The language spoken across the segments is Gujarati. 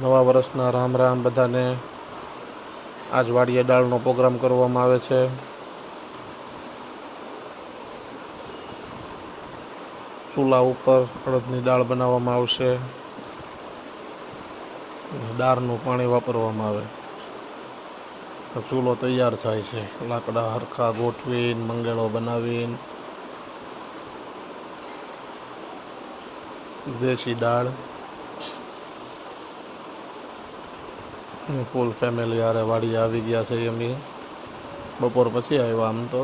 નવા વર્ષના રામ રામ બધાને। આજ વાડીએ દાળનો પ્રોગ્રામ કરવામાં આવે છે। ચૂલા ઉપર અડદની દાળ બનાવવામાં આવશે। દાળનું પાણી વાપરવામાં આવે। ચૂલો તૈયાર થાય છે। લાકડા હરખા ગોઠવીને મંગેળો બનાવીને દેશી દાળ ફૂલ ફેમિલી હારે વાડી આવી ગયા છે। અમે બપોર પછી આવ્યા। આમ તો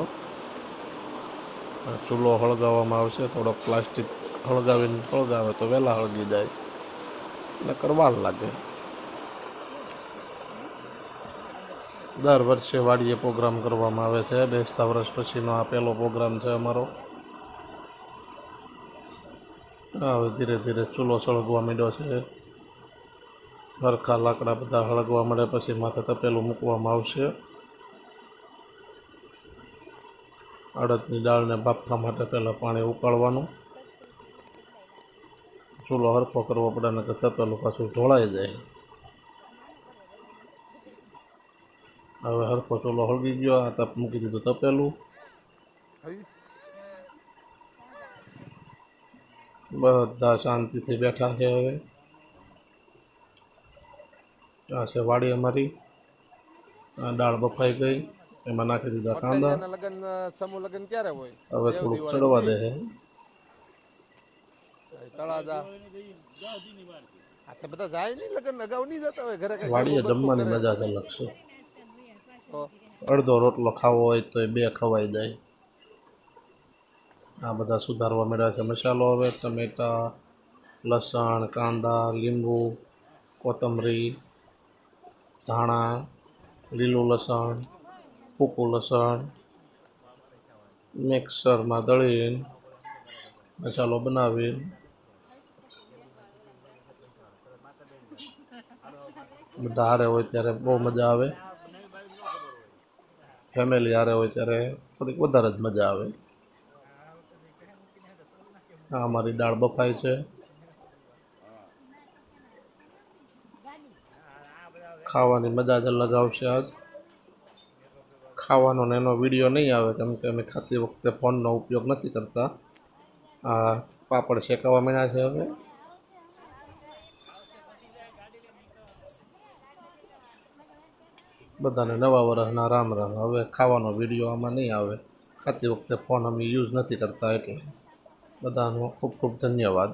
ચૂલો હળગાવવામાં આવશે। થોડોક પ્લાસ્ટિક હળગાવે તો વહેલા હળગી જાય, નકર વાર લાગે। દર વર્ષે વાડીએ પ્રોગ્રામ કરવામાં આવે છે। બેસતા વર્ષ પછીનો આ પહેલો પ્રોગ્રામ છે અમારો। હવે ધીરે ધીરે ચૂલો સળગવા માંડ્યો છે। હરખા લાકડા બધા હળગવા મળે પછી માથે તપેલું મૂકવામાં આવશે। અડદની દાળને બાફવા માટે પહેલાં પાણી ઉકાળવાનું। ચૂલો હરખો કરવો પડે ને કે તપેલું પાછું ઢોળાઈ જાય। હવે હરખો ચૂલો હળગી ગયો। આ તપ મૂકી દીધું તપેલું। બધા શાંતિથી બેઠા છે। હવે આ છે વાડી અમારી। આ દાળ બફાઈ ગઈ, એમાં નાખી દીધા કાંદા। હવે થોડુંક ચડવા દે છે। વાડીએ જમવાની મજા જ અલગ છે। અડધો રોટલો ખાવો હોય તો બે ખવાઈ જાય। આ બધા સુધારવા મળ્યા છે મસાલો। હવે ટમેટા, લસણ, કાંદા, લીંબુ, કોથમરી, ધાણા, લીલું લસણ, સૂકું લસણ મિક્સરમાં દળીને મસાલો બનાવીને બધા હારે હોય ત્યારે બહુ મજા આવે। ફેમિલી હારે હોય ત્યારે થોડીક વધારે જ મજા આવે। આ અમારી દાળ બફાય છે। ખાવાની મજા જ અલગ આવશે। આજ ખાવાનો ને એનો વિડીયો નહીં આવે કેમ કે અમે ખાતી વખતે ફોનનો ઉપયોગ નથી કરતા। આ પાપડ શેકાવા માંડ્યા છે। હવે બધાને નવા વર્ષના રામ રામ। હવે ખાવાનો વિડીયો આમાં નહીં આવે, ખાતી વખતે ફોન અમે યુઝ નથી કરતા એટલે બધાનો ખૂબ ખૂબ ધન્યવાદ।